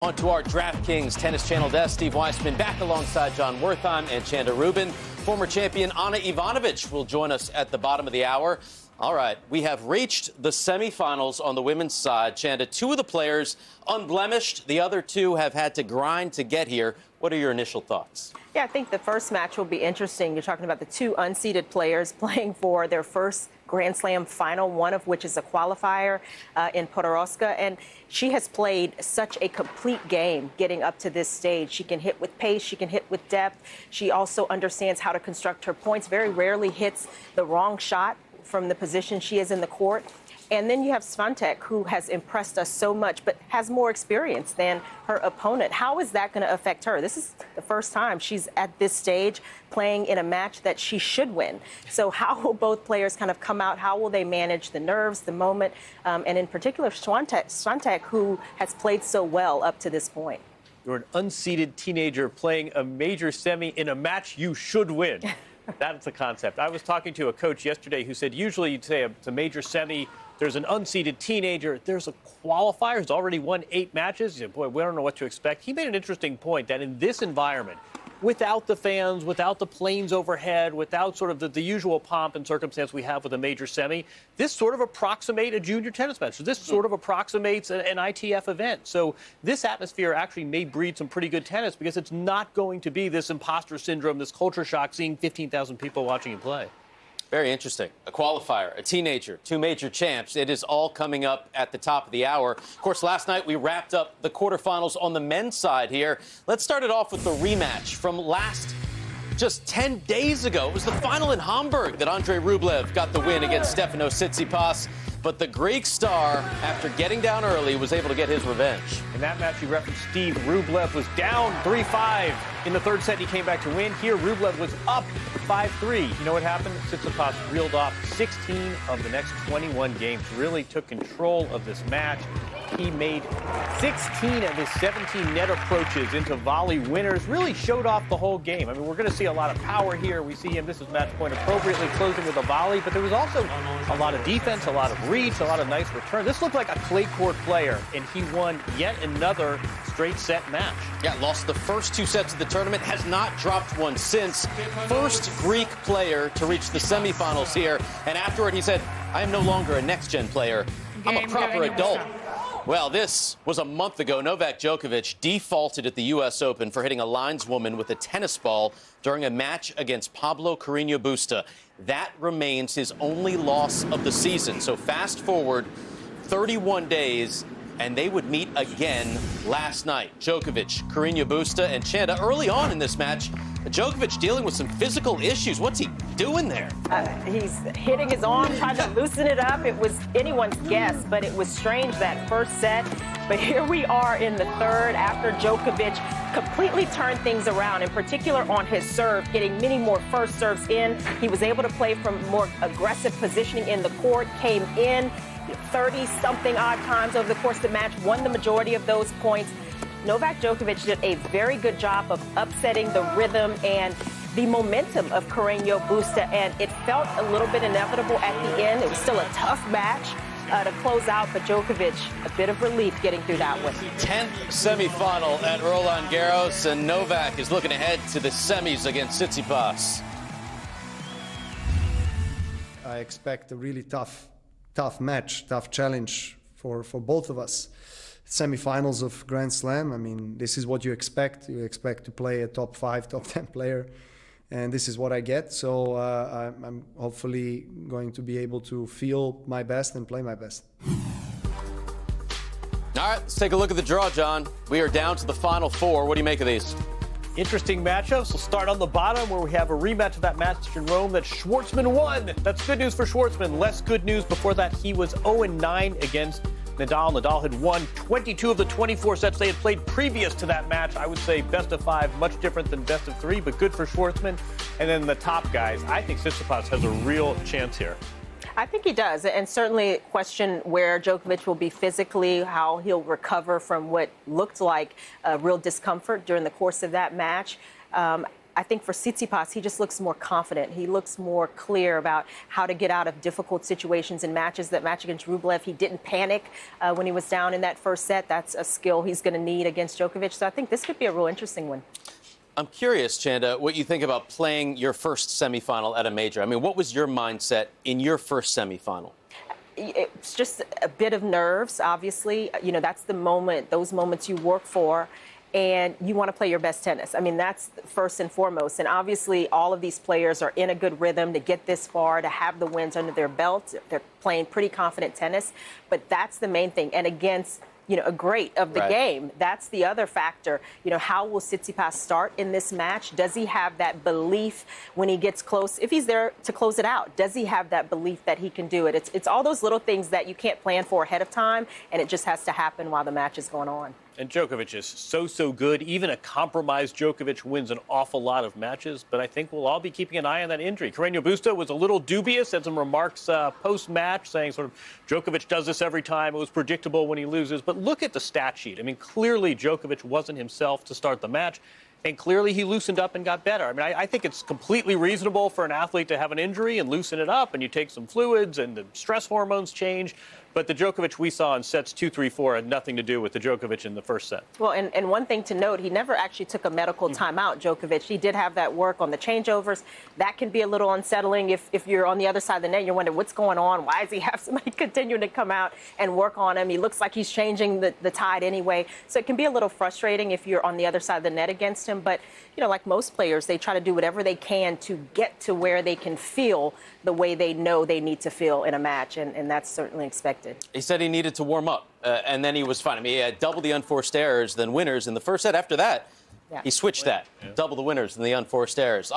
On to our DraftKings Tennis Channel desk. Steve Weissman back alongside John Wertheim and Chanda Rubin. Former champion Ana Ivanovic will join us at the bottom of the hour. All right, we have reached the semifinals on the women's side. Chanda, two of the players unblemished. The other two have had to grind to get here. What are your initial thoughts? Yeah, I think the first match will be interesting. You're talking about the two unseeded players playing for their first Grand Slam final, one of which is a qualifier in Podoroska. And she has played such a complete game getting up to this stage. She can hit with pace. She can hit with depth. She also understands how to construct her points, very rarely hits the wrong shot from the position she is in the court. And then you have Swiatek, who has impressed us so much, but has more experience than her opponent. How is that going to affect her? This is the first time she's at this stage playing in a match that she should win. So how will both players kind of come out? How will they manage the nerves, the moment? And in particular, Swiatek, who has played so well up to this point. You're an unseeded teenager playing a major semi in a match you should win. That's the concept. I was talking to a coach yesterday who said usually you'd say it's a major semi, there's an unseeded teenager, there's a qualifier who's already won 8 matches. He said, boy, we don't know what to expect. He made an interesting point that in this environment, without the fans, without the planes overhead, without sort of the usual pomp and circumstance we have with a major semi, this sort of approximates a junior tennis match. So this sort of approximates an ITF event. So this atmosphere actually may breed some pretty good tennis because it's not going to be this imposter syndrome, this culture shock, seeing 15,000 people watching you play. Very interesting. A qualifier, a teenager, 2 major champs. It is all coming up at the top of the hour. Of course, last night we wrapped up the quarterfinals on the men's side here. Let's start it off with the rematch from just 10 days ago. It was the final in Hamburg that Andrei Rublev got the win against Stefanos Tsitsipas. But the Greek star, after getting down early, was able to get his revenge. In that match, you referenced Steve, Rublev was down 3-5. In the third set, he came back to win. Here, Rublev was up 5-3. You know what happened? Tsitsipas reeled off 16 of the next 21 games, really took control of this match. He made 16 of his 17 net approaches into volley winners, really showed off the whole game. I mean, we're going to see a lot of power here. We see him, this is match point, appropriately closing with a volley, but there was also a lot of defense, a lot of reach, a lot of nice return. This looked like a clay court player, and he won yet another straight set match. Yeah, lost the first 2 sets of the tournament, has not dropped one since. First Greek player to reach the semifinals here, and afterward he said, I am no longer a next-gen player. I'm a proper adult. Well, this was a month ago. Novak Djokovic defaulted at the U.S. Open for hitting a lineswoman with a tennis ball during a match against Pablo Carreño Busta. That remains his only loss of the season. So fast forward 31 days, and they would meet again last night. Djokovic, Carreño Busta, and Chanda. Early on in this match, Djokovic dealing with some physical issues. What's he doing there? He's hitting his arm, trying to loosen it up. It was anyone's guess, but it was strange that first set. But here we are in the third after Djokovic completely turned things around, in particular on his serve, getting many more first serves in. He was able to play from more aggressive positioning in the court, came in 30-something odd times over the course of the match, won the majority of those points. Novak Djokovic did a very good job of upsetting the rhythm and the momentum of Carreño Busta, and it felt a little bit inevitable at the end. It was still a tough match to close out, but Djokovic, a bit of relief getting through that one. 10th semifinal at Roland Garros, and Novak is looking ahead to the semis against Tsitsipas. I expect a really tough match, tough challenge for both of us. Semifinals of Grand Slam, I mean, this is what you expect. You expect to play a top 5, top 10 player, and this is what I get. So I'm hopefully going to be able to feel my best and play my best. All right, let's take a look at the draw, John. We are down to the final 4. What do you make of these? Interesting matchups. We'll start on the bottom where we have a rematch of that match in Rome that Schwartzman won. That's good news for Schwartzman. Less good news. Before that, he was 0-9 against Nadal. Nadal had won 22 of the 24 sets they had played previous to that match. I would say best of 5, much different than best of 3, but good for Schwartzman. And then the top guys, I think Tsitsipas has a real chance here. I think he does, and certainly question where Djokovic will be physically, how he'll recover from what looked like real discomfort during the course of that match. I think for Tsitsipas, he just looks more confident. He looks more clear about how to get out of difficult situations in matches. That match against Rublev, he didn't panic when he was down in that first set. That's a skill he's going to need against Djokovic. So I think this could be a real interesting one. I'm curious, Chanda, what you think about playing your first semifinal at a major. I mean, what was your mindset in your first semifinal? It's just a bit of nerves, obviously. You know, that's the moment, those moments you work for, and you want to play your best tennis. I mean, that's first and foremost. And obviously, all of these players are in a good rhythm to get this far, to have the wins under their belt. They're playing pretty confident tennis, but that's the main thing. And against, you know, a great of the game. That's the other factor. You know, how will Tsitsipas start in this match? Does he have that belief when he gets close? If he's there to close it out, does he have that belief that he can do it? It's all those little things that you can't plan for ahead of time, and it just has to happen while the match is going on. And Djokovic is so good. Even a compromised Djokovic wins an awful lot of matches. But I think we'll all be keeping an eye on that injury. Carreño Busta was a little dubious, had some remarks post-match saying sort of Djokovic does this every time. It was predictable when he loses. But look at the stat sheet. I mean, clearly Djokovic wasn't himself to start the match. And clearly he loosened up and got better. I mean, I think it's completely reasonable for an athlete to have an injury and loosen it up, and you take some fluids and the stress hormones change. But the Djokovic we saw in sets 2, 3, 4 had nothing to do with the Djokovic in the first set. Well, and one thing to note, he never actually took a medical timeout, Djokovic. He did have that work on the changeovers. That can be a little unsettling if you're on the other side of the net. You're wondering what's going on. Why does he have somebody continuing to come out and work on him? He looks like he's changing the tide anyway. So it can be a little frustrating if you're on the other side of the net against him. But, you know, like most players, they try to do whatever they can to get to where they can feel the way they know they need to feel in a match, and that's certainly expected. He said he needed to warm up, and then he was fine. I mean, he had double the unforced errors than winners in the first set. After that, he switched that. Double the winners than the unforced errors.